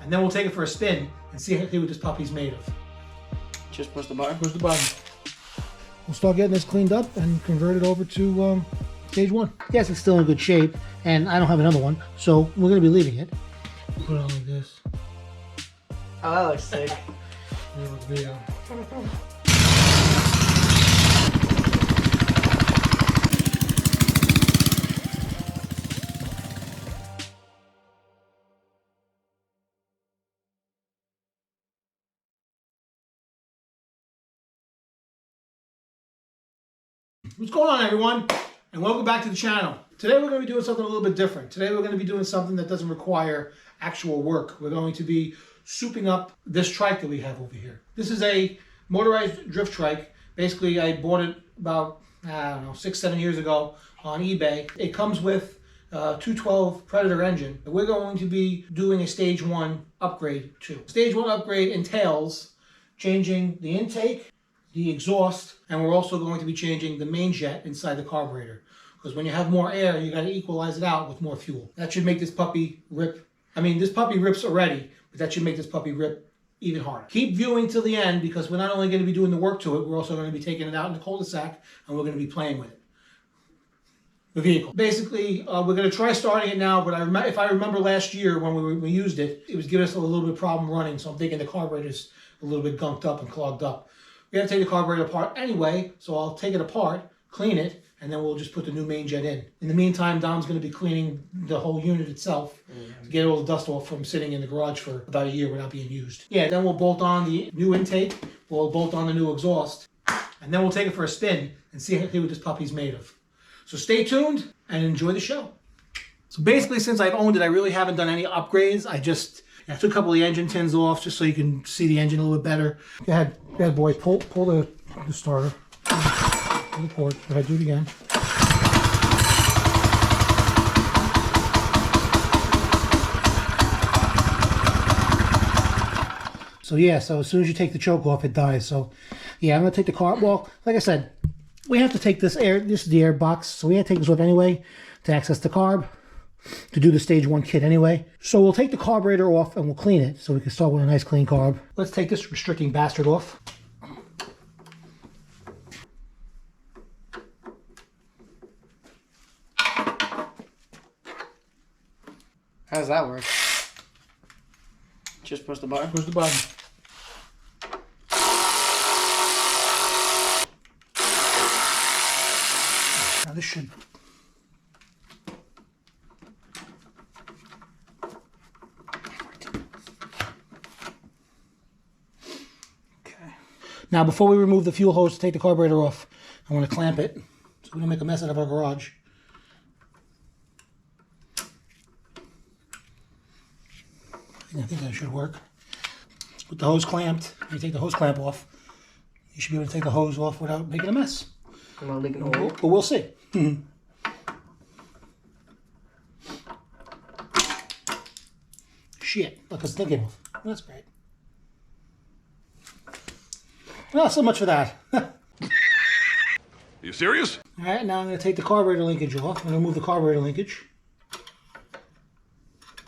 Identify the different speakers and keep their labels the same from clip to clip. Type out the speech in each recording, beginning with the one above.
Speaker 1: and then we'll take it for a spin and see what this puppy's made of.
Speaker 2: Just push the button?
Speaker 1: Push the button. We'll start getting this cleaned up and convert it over to stage 1. Yes, it's still in good shape, and I don't have another one, so we're going to be leaving it. Put it on like this.
Speaker 2: Oh, that looks sick.
Speaker 1: There was video. What's going on, everyone? And welcome back to the channel. Today we're going to be doing something a little bit different. Today we're going to be doing something that doesn't require actual work. We're going to be souping up this trike that we have over here. This is a motorized drift trike. Basically, I bought it about, I don't know, 6-7 years ago on eBay. It comes with a 212 Predator engine. We're going to be doing a stage 1 upgrade too. Stage 1 upgrade entails changing the intake, the exhaust, and we're also going to be changing the main jet inside the carburetor. Because when you have more air, you got to equalize it out with more fuel. That should make this puppy rip. I mean, this puppy rips already, but that should make this puppy rip even harder. Keep viewing till the end, because we're not only going to be doing the work to it, we're also going to be taking it out in the cul-de-sac, and we're going to be playing with it. The vehicle. Basically, we're going to try starting it now, but if I remember last year when we used it, it was giving us a little bit of problem running, so I'm thinking the carburetor's a little bit gunked up and clogged up. We have to take the carburetor apart anyway, so I'll take it apart, clean it, and then we'll just put the new main jet in. In the meantime, Dom's going to be cleaning the whole unit itself to get all the dust off from sitting in the garage for about a year without being used. Yeah, then we'll bolt on the new intake, we'll bolt on the new exhaust, and then we'll take it for a spin and see what this puppy's made of. So stay tuned and enjoy the show. So basically, since I've owned it, I really haven't done any upgrades. I took a couple of the engine tins off just so you can see the engine a little bit better. Go ahead, boy, pull the starter. Pull the port. Go ahead, do it again. So yeah, so as soon as you take the choke off, it dies. So yeah, I'm gonna take the car. Well, like I said, we have to take this air. This is the air box, so we have to take this off anyway to access the carb, to do the stage 1 kit anyway. So we'll take the carburetor off and we'll clean it so we can start with a nice clean carb. Let's take this restricting bastard off.
Speaker 2: How does that work? Just push the button?
Speaker 1: Push the button. Now this should... Now, before we remove the fuel hose to take the carburetor off, I want to clamp it so we don't make a mess out of our garage. I think that should work. With the hose clamped, when you take the hose clamp off, you should be able to take the hose off without making a mess.
Speaker 2: I'm not leaking a hole.
Speaker 1: But we'll see. Shit, look, it's thinking of. That's great. Well, so much for that.
Speaker 3: Are you serious?
Speaker 1: All right, now I'm going to take the carburetor linkage off. I'm going to remove the carburetor linkage.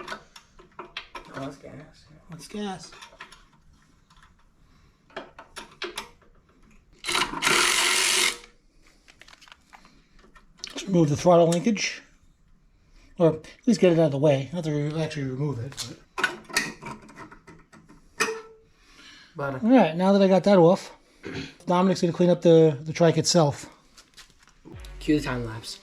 Speaker 2: Oh, that's gas.
Speaker 1: That's gas. Let's remove the throttle linkage. Or at least get it out of the way. Not to actually remove it.
Speaker 2: But
Speaker 1: all right, now that I got that off, Dominic's going to clean up the trike itself.
Speaker 2: Cue the time lapse.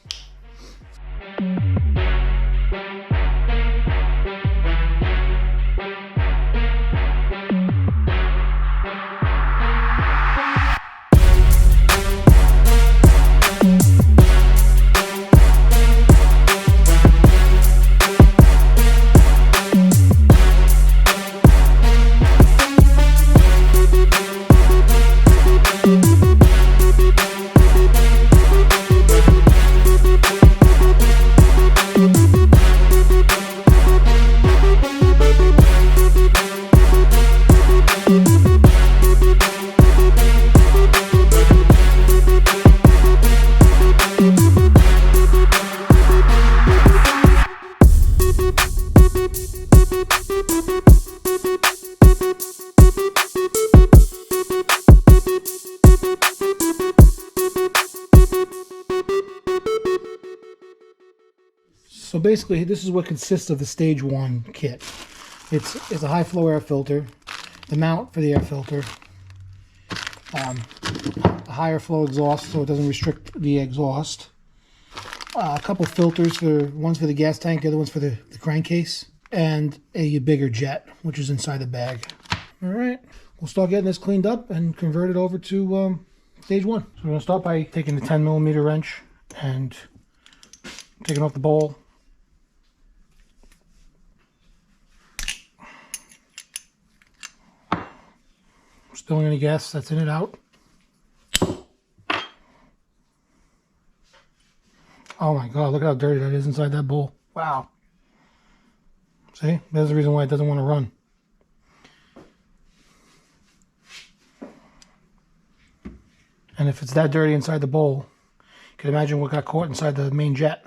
Speaker 1: basically, this is what consists of the stage 1 kit. It's a high flow air filter, the mount for the air filter, a higher flow exhaust so it doesn't restrict the exhaust, a couple filters, one's for the gas tank, the other one's for the crankcase, and a bigger jet, which is inside the bag. All right, we'll start getting this cleaned up and convert it over to stage 1. So we're going to start by taking the 10mm wrench and taking off the bowl. Spilling any gas that's in it out. Oh my God, look how dirty that is inside that bowl. Wow. See, that's the reason why it doesn't want to run. And if it's that dirty inside the bowl, you can imagine what got caught inside the main jet.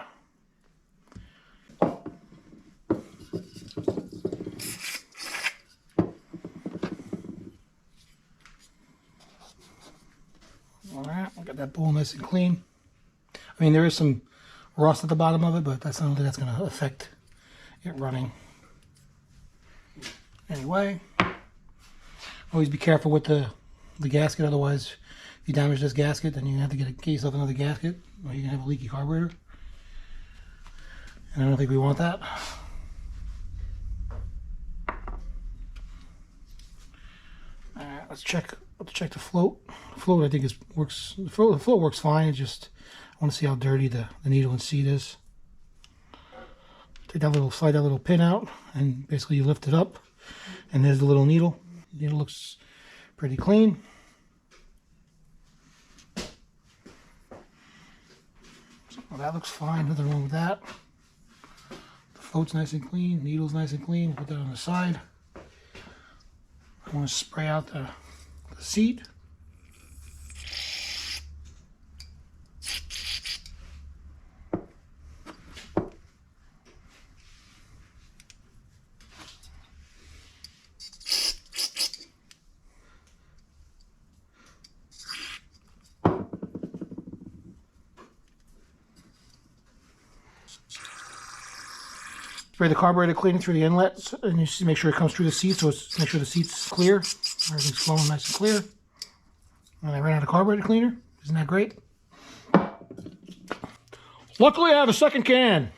Speaker 1: Alright, we'll get that bowl nice and clean. I mean, there is some rust at the bottom of it, but I don't think that's going to affect it running. Anyway, always be careful with the gasket, otherwise if you damage this gasket, then you have to get yourself another gasket, or you can have a leaky carburetor. And I don't think we want that. Alright, let's check the float. The float I think works. The float works fine. It's just I want to see how dirty the needle and seat is. Slide that little pin out, and basically you lift it up, and there's the little needle. The needle looks pretty clean. Well, that looks fine, nothing wrong with that. The float's nice and clean, needle's nice and clean. Put that on the side. I want to spray out the seat. Spray the carburetor cleaning through the inlets, and you just make sure it comes through the seat, so make sure the seat's clear. Everything's flowing nice and clear. And I ran out of carburetor cleaner. Isn't that great? Luckily, I have a second can.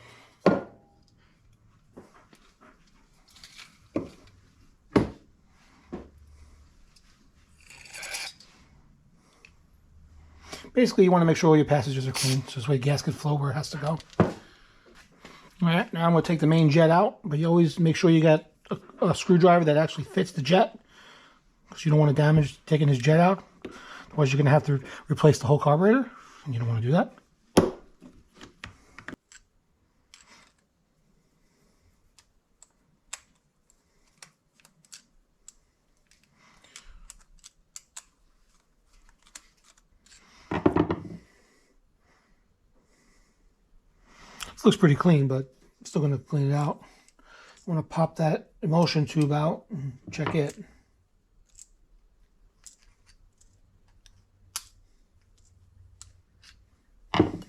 Speaker 1: Basically, you want to make sure all your passages are clean, so this way gas can flow where it has to go. Alright, now I'm going to take the main jet out, but you always make sure you got a screwdriver that actually fits the jet, because you don't want to damage taking this jet out. Otherwise, you're going to have to replace the whole carburetor, and you don't want to do that. This looks pretty clean, but I'm still going to clean it out. I want to pop that emulsion tube out and check it. I want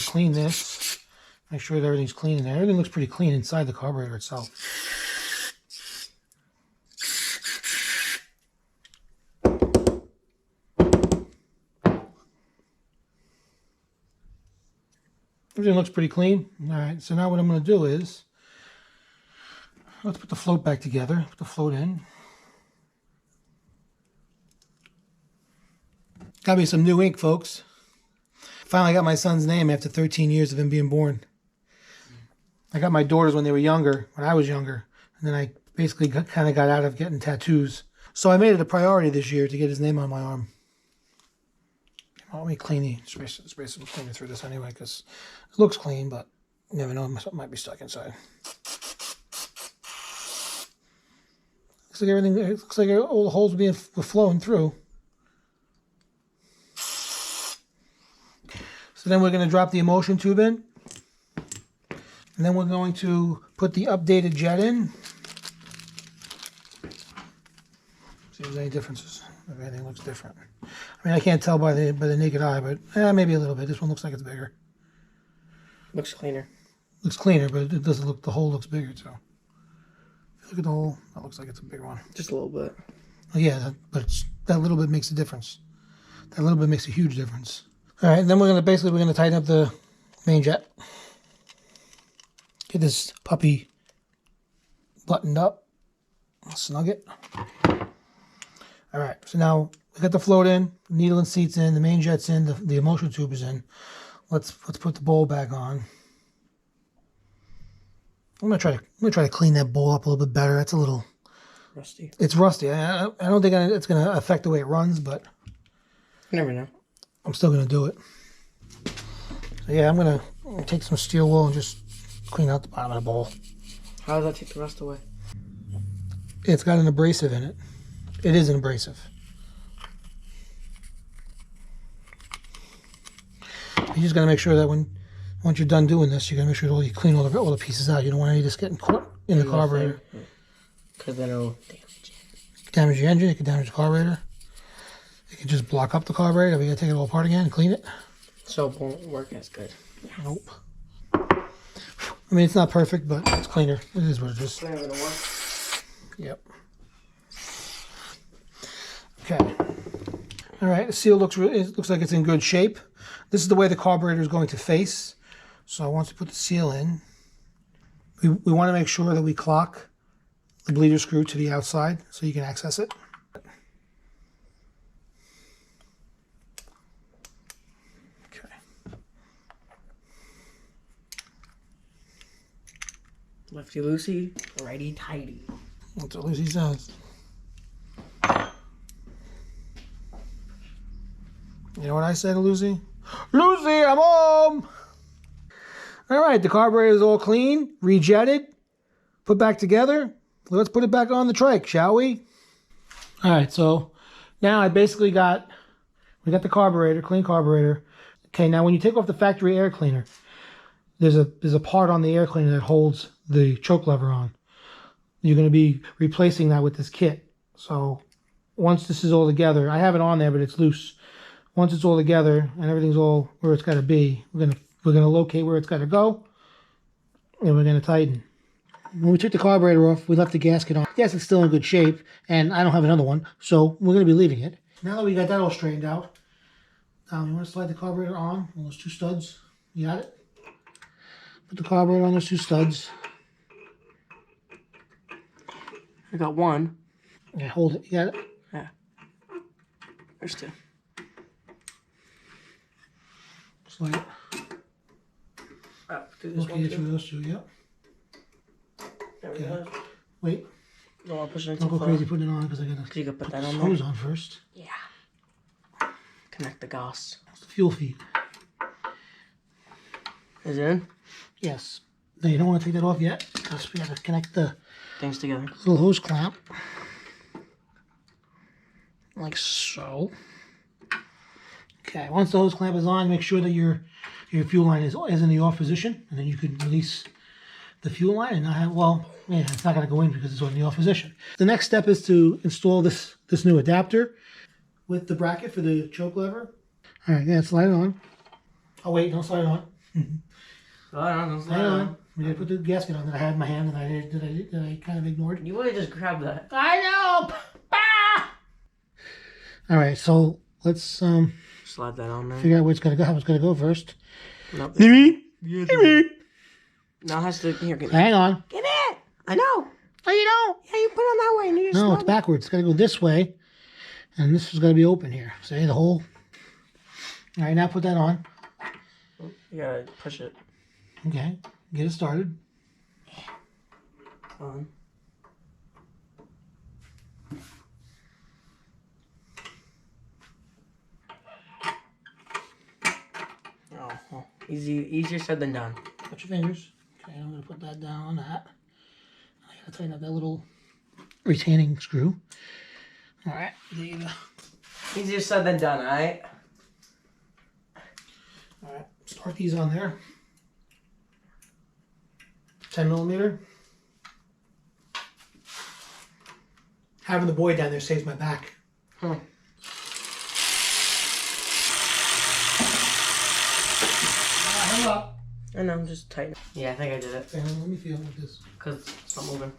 Speaker 1: to clean this, make sure that everything's clean in there. Everything looks pretty clean inside the carburetor itself. Everything looks pretty clean. Alright, so now what I'm going to do is, let's put the float back together, put the float in. Got me some new ink, folks. Finally got my son's name after 13 years of him being born. I got my daughters when they were younger, when I was younger, and then I basically kind of got out of getting tattoos. So I made it a priority this year to get his name on my arm. Let me spray some cleaner through this anyway, because it looks clean, but you never know, something might be stuck inside. Looks like everything. It looks like all the holes were flowing through. So then we're going to drop the emulsion tube in, and then we're going to put the updated jet in. See if there's any differences. If anything looks different. I mean, I can't tell by the naked eye, but maybe a little bit. This one looks like it's bigger.
Speaker 2: Looks cleaner.
Speaker 1: Looks cleaner, but it doesn't look. The hole looks bigger too. Look at the hole. That looks like it's a big one.
Speaker 2: Just a little bit.
Speaker 1: Oh, yeah, that little bit makes a difference. That little bit makes a huge difference. All right, and then we're gonna tighten up the main jet. Get this puppy buttoned up. Snug it. All right, so now we got the float in, needle and seats in, the main jet's in, the emulsion tube is in. Let's put the bowl back on. I'm gonna try to clean that bowl up a little bit better. That's a little
Speaker 2: rusty.
Speaker 1: It's rusty. I don't think it's gonna affect the way it runs, but
Speaker 2: you never know.
Speaker 1: I'm still gonna do it. So yeah, I'm gonna take some steel wool and just clean out the bottom of the bowl.
Speaker 2: How does that take the rust away?
Speaker 1: It's got an abrasive in it. It is an abrasive. You just gotta make sure that once you're done doing this, you gotta make sure that you clean all the pieces out. You don't want any of this getting caught in the carburetor.
Speaker 2: Because then it'll
Speaker 1: damage the engine. It can damage the carburetor. It can just block up the carburetor. We gotta take it all apart again and clean it.
Speaker 2: So it won't work as good.
Speaker 1: Nope. I mean, it's not perfect, but it's cleaner. It is what it is.
Speaker 2: Cleaner than it was.
Speaker 1: Yep. Okay. All right. The seal looks like it's in good shape. This is the way the carburetor is going to face. So once we put the seal in, we want to make sure that we clock the bleeder screw to the outside so you can access it. Okay.
Speaker 2: Lefty loosey, righty tighty.
Speaker 1: That's what Lucy says. You know what I said to Lucy? Lucy, I'm home! All right, the carburetor is all clean, rejetted, put back together. Let's put it back on the trike, shall we? All right, so now we got the carburetor, clean carburetor. Okay, now when you take off the factory air cleaner, there's a part on the air cleaner that holds the choke lever on. You're going to be replacing that with this kit. So once this is all together, I have it on there, but it's loose. Once it's all together and everything's all where it's got to be, we're gonna locate where it's got to go, and we're gonna tighten. When we took the carburetor off, we left the gasket on. Yes, it's still in good shape, and I don't have another one, so we're gonna be leaving it. Now that we got that all straightened out, you want to slide the carburetor on those two studs. You got it? Put the carburetor on those two studs.
Speaker 2: I got one.
Speaker 1: Yeah, hold it. You got it?
Speaker 2: Yeah. There's two.
Speaker 1: Slide it.
Speaker 2: Do this one
Speaker 1: Okay,
Speaker 2: too.
Speaker 1: through those two, yep.
Speaker 2: There we
Speaker 1: Yeah.
Speaker 2: go.
Speaker 1: Wait,
Speaker 2: Don't want to push it
Speaker 1: don't
Speaker 2: too
Speaker 1: go
Speaker 2: far.
Speaker 1: crazy putting it on because I gotta
Speaker 2: You can put that
Speaker 1: the
Speaker 2: on there.
Speaker 1: hose on first.
Speaker 2: Yeah. Connect the gas.
Speaker 1: That's the fuel feed.
Speaker 2: Is it in?
Speaker 1: Yes. No, you don't want to take that off yet because we got to connect the
Speaker 2: Things together.
Speaker 1: little hose clamp. Like so. Okay, once the hose clamp is on, make sure that your fuel line is in the off position, and then you can release the fuel line and not have, it's not going to go in because it's in the off position. The next step is to install this new adapter with the bracket for the choke lever. All right, yeah, slide it on. Oh wait, don't slide it on.
Speaker 2: Don't
Speaker 1: Slide it on. We got to put the gasket on that I had in my hand that I kind of ignored.
Speaker 2: You would have just grabbed that.
Speaker 1: I know. Ah! All right, so let's
Speaker 2: Slide that on there.
Speaker 1: figure out where it's gonna go. How it's gonna go first.
Speaker 2: Nope.
Speaker 1: Now
Speaker 2: Now it has to. Here, get
Speaker 1: hang on.
Speaker 2: Get it! I know!
Speaker 1: Oh, you don't?
Speaker 2: Yeah, you put it on that way and you just
Speaker 1: No,
Speaker 2: slide
Speaker 1: it's backwards. It's gotta go this way, and this is gonna be open here. See the hole? All right, now put that on.
Speaker 2: it. You gotta push it
Speaker 1: Okay, get it started.
Speaker 2: on. Oh, well, easier said than done.
Speaker 1: Touch your fingers. Okay, I'm gonna put that down on that. I gotta tighten up that little retaining screw. All right, there you go.
Speaker 2: Easier said than done, alright?
Speaker 1: All right, start these on there. 10 millimeter. Having the boy down there saves my back.
Speaker 2: Huh.
Speaker 1: hung up.
Speaker 2: I know, I'm just tight. Yeah, I think I did it.
Speaker 1: Okay, let me feel with this.
Speaker 2: Because it's not moving.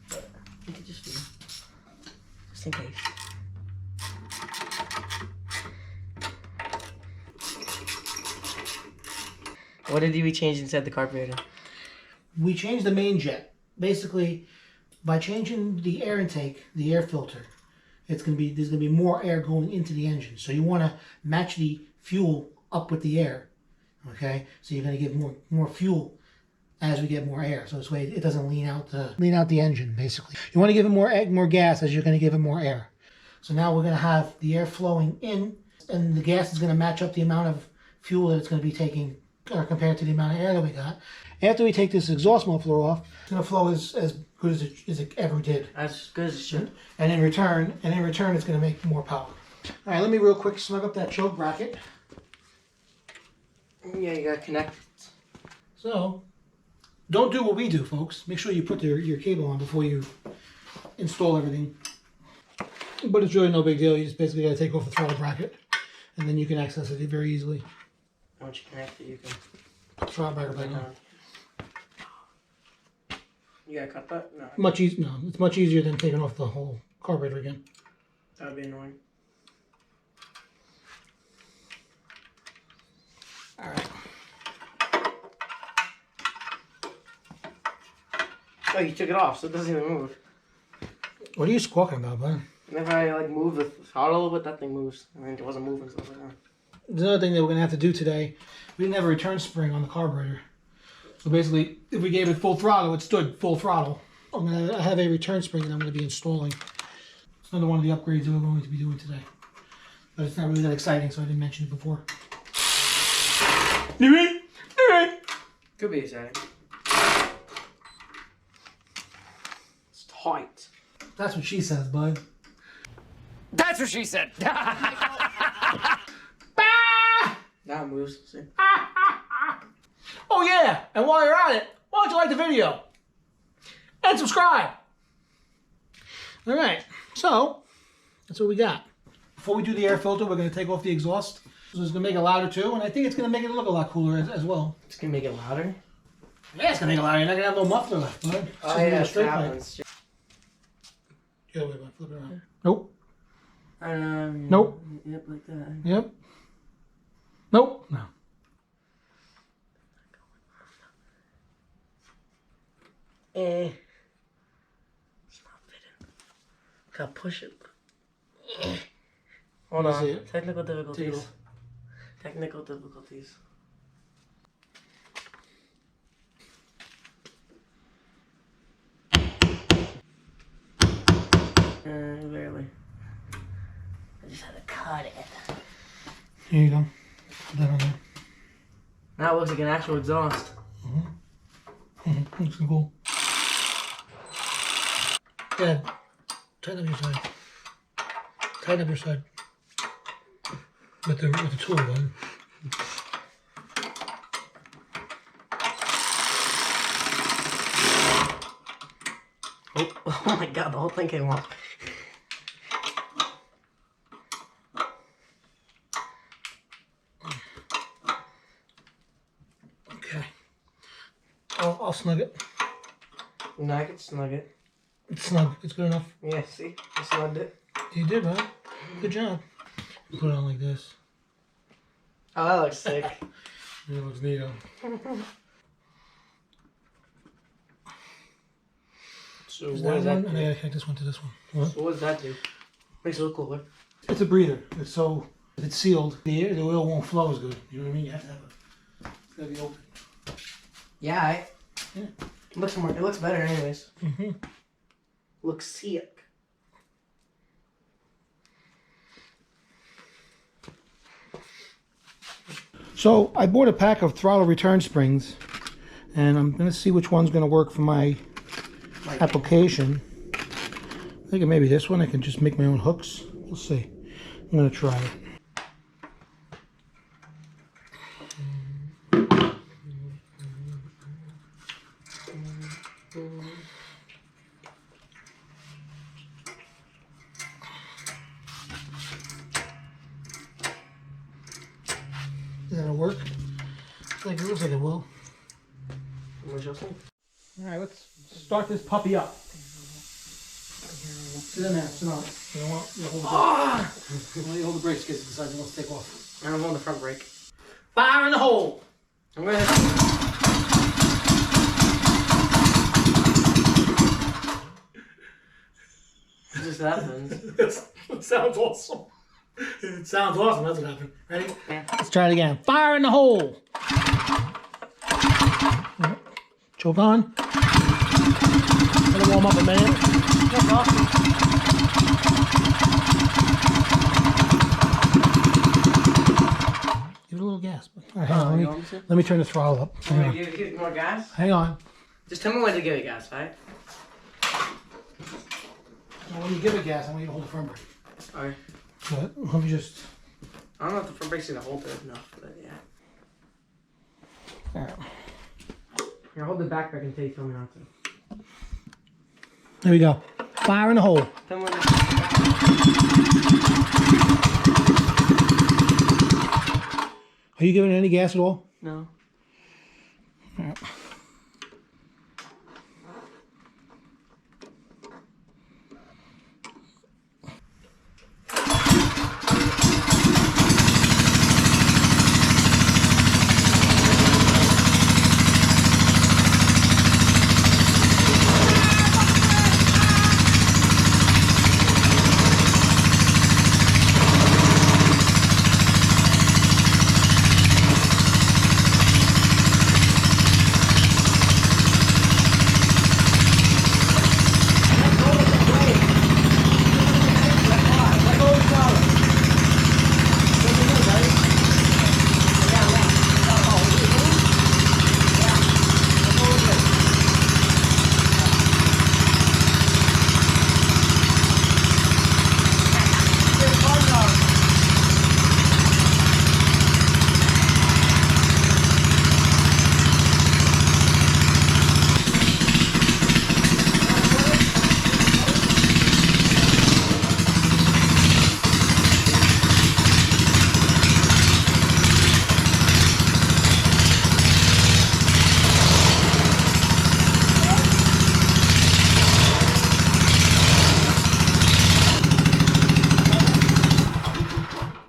Speaker 2: But you can just feel. Just in case. What did we change inside the carburetor?
Speaker 1: We changed the main jet. Basically, by changing the air intake, the air filter, there's gonna be more air going into the engine. So you want to match the fuel up with the air. Okay, so you're gonna get more fuel as we get more air. So this way it doesn't lean out the engine. Basically, you want to give it more gas as you're gonna give it more air. So now we're gonna have the air flowing in, and the gas is gonna match up the amount of fuel that it's gonna be taking, or compared to the amount of air that we got. After we take this exhaust muffler off, it's going to flow as good as it ever did.
Speaker 2: As good as it should.
Speaker 1: And in return, it's going to make more power. All right, let me real quick snug up that choke bracket.
Speaker 2: Yeah, you got to connect.
Speaker 1: So, don't do what we do, folks. Make sure you put your cable on before you install everything. But it's really no big deal. You just basically got to take off the throttle bracket, and then you can access it very easily.
Speaker 2: Once you connect it, you can
Speaker 1: Put the throttle bracket back on.
Speaker 2: You gotta cut that? No.
Speaker 1: No, it's much easier than taking off the whole carburetor again.
Speaker 2: That would be annoying.
Speaker 1: All right.
Speaker 2: Oh, you took it off, so it doesn't even move.
Speaker 1: What are you squawking about, bud?
Speaker 2: Whenever I move the throttle a little bit, that thing moves. I mean, it wasn't moving, so I was like, oh.
Speaker 1: There's another thing that we're going to have to do today. We didn't have a return spring on the carburetor. So basically, if we gave it full throttle, it stood full throttle. I'm going to have a return spring that I'm going to be installing. It's another one of the upgrades that we're going to be doing today. But it's not really that exciting, so I didn't mention it before.
Speaker 2: Could be exciting. It's tight.
Speaker 1: That's what she says, bud.
Speaker 4: That's what she said.
Speaker 2: Now it moves. See?
Speaker 1: Oh yeah, and while you're at it, why don't you like the video? And subscribe! Alright, so, that's what we got. Before we do the air filter, we're going to take off the exhaust. So it's going to make it louder too, and I think it's going to make it look a lot cooler as well.
Speaker 2: It's going to make it louder?
Speaker 1: Yeah, it's going to make it louder. You're not going to have no muffler left, bud. It's
Speaker 2: Oh
Speaker 1: just gonna be
Speaker 2: yeah,
Speaker 1: a straight pipe.
Speaker 2: happens.
Speaker 1: The other way, bud. Flip it around. Nope.
Speaker 2: Nope. Yep, like that.
Speaker 1: Yep. Nope. No.
Speaker 2: It's not fitting. Gotta push it. Hold
Speaker 1: Let me
Speaker 2: on.
Speaker 1: see it.
Speaker 2: Technical
Speaker 1: Take it
Speaker 2: difficulties.
Speaker 1: off.
Speaker 2: Technical difficulties. Barely. I just had to cut it.
Speaker 1: Here you go. Put that on there.
Speaker 2: Now it looks like an actual exhaust.
Speaker 1: Looks cool. Yeah. Tighten up your side. Tighten up your side. With the tool, bud.
Speaker 2: Oh my god, the whole thing came off.
Speaker 1: Okay. I'll snug it.
Speaker 2: No, I can snug it.
Speaker 1: It's snug. It's good enough.
Speaker 2: Yeah, see? I snugged it.
Speaker 1: You did, bud. Good job. Put it on like this.
Speaker 2: Oh, that looks sick.
Speaker 1: It looks neat.
Speaker 2: So
Speaker 1: Is
Speaker 2: what does that
Speaker 1: one?
Speaker 2: do?
Speaker 1: I gotta connect this one to this one. What?
Speaker 2: So what does that do? Makes it look cooler.
Speaker 1: It's a breather. It's so if it's sealed, the oil won't flow as good. You know what I mean? You have to have it's gotta be open.
Speaker 2: Yeah,
Speaker 1: Yeah.
Speaker 2: It looks better anyways.
Speaker 1: Mm-hmm.
Speaker 2: Looks sick.
Speaker 1: So I bought a pack of throttle return springs, and I'm gonna see which one's gonna work for my application. I think maybe this one. I can just make my own hooks. We'll see. I'm gonna try it. That'll work. It looks like it will.
Speaker 2: What you saying?
Speaker 1: All right, let's start this puppy up. Sit in there. Sit on. You don't want you hold the brakes. You hold the brakes in case it decides it wants to take off.
Speaker 2: I'm on the front brake.
Speaker 1: Fire in the hole.
Speaker 2: I'm gonna. What just happened?
Speaker 1: It sounds awesome. It sounds awesome. That's what happened. Ready?
Speaker 2: Yeah.
Speaker 1: Let's try it again. Fire in the hole. Choke on. Let it warm up a minute.
Speaker 2: That's awesome.
Speaker 1: Give it a little gas. All right, hang on. Let me turn the throttle up.
Speaker 2: You want me to give it more gas?
Speaker 1: Hang on.
Speaker 2: Just tell me when to give it gas, right?
Speaker 1: Now, when you give it gas, I want you to hold the front brake.
Speaker 2: Alright.
Speaker 1: But let me just.
Speaker 2: I don't know if the front brake's gonna hold it enough, but yeah.
Speaker 1: All right.
Speaker 2: Here, hold the back brake until you tell me not to.
Speaker 1: There we go. Fire in the hole.
Speaker 2: Tell me when to.
Speaker 1: Are you giving it any gas at all?
Speaker 2: No.
Speaker 1: All right.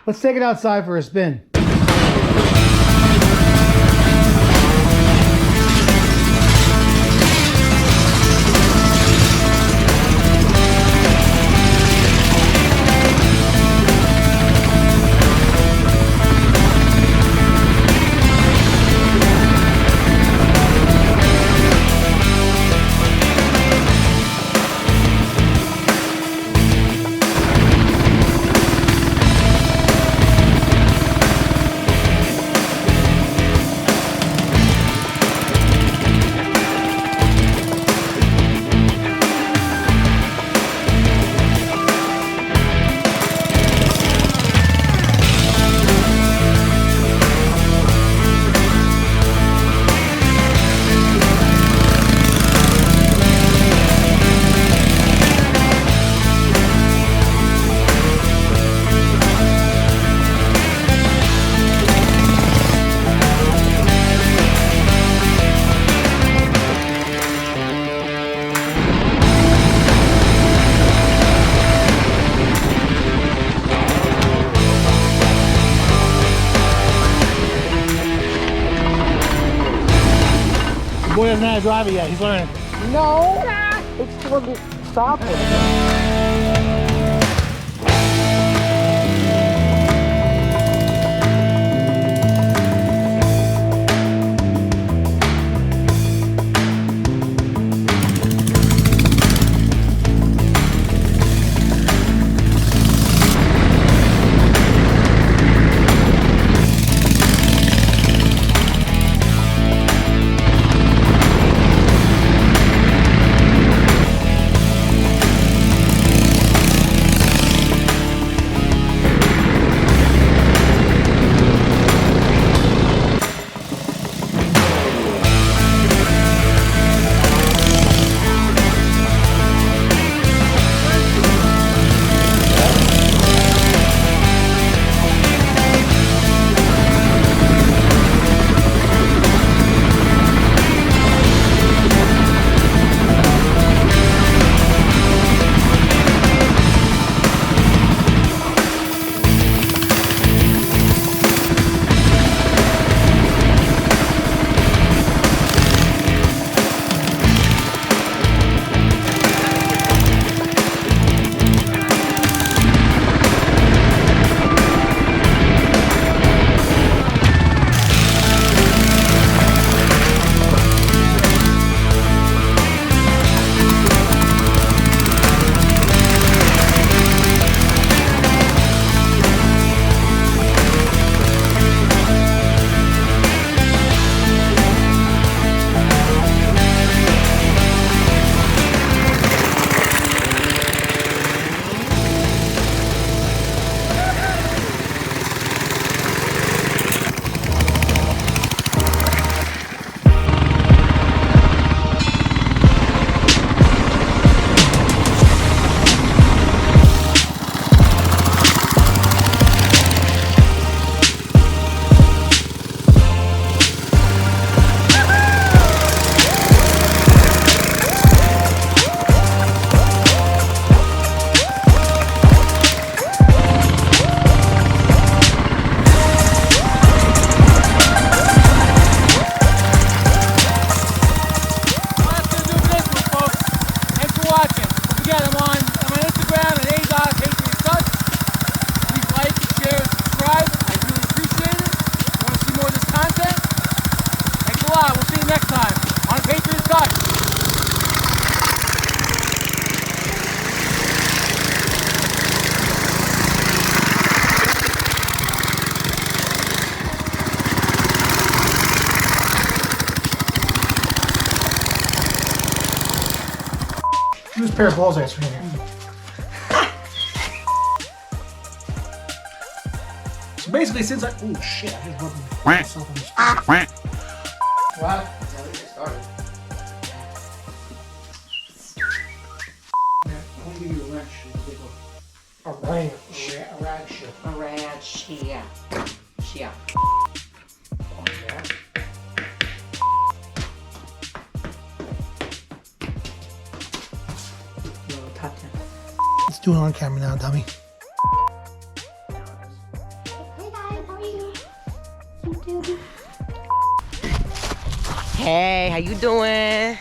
Speaker 1: Let's take it outside for a spin. Boy doesn't know how to drive it yet. He's learning.
Speaker 2: No! It's for the stop it.
Speaker 1: Use a pair of balls I swing here. So basically, since I oh shit, I just rubbed myself on this. What? I'm gonna give you a wrench. A wrench. A ratchet.
Speaker 2: A ratchet. Yeah.
Speaker 1: Oh, yeah.
Speaker 2: Little touch.
Speaker 1: Let's do it on camera now, dummy.
Speaker 2: Hey, how you doing?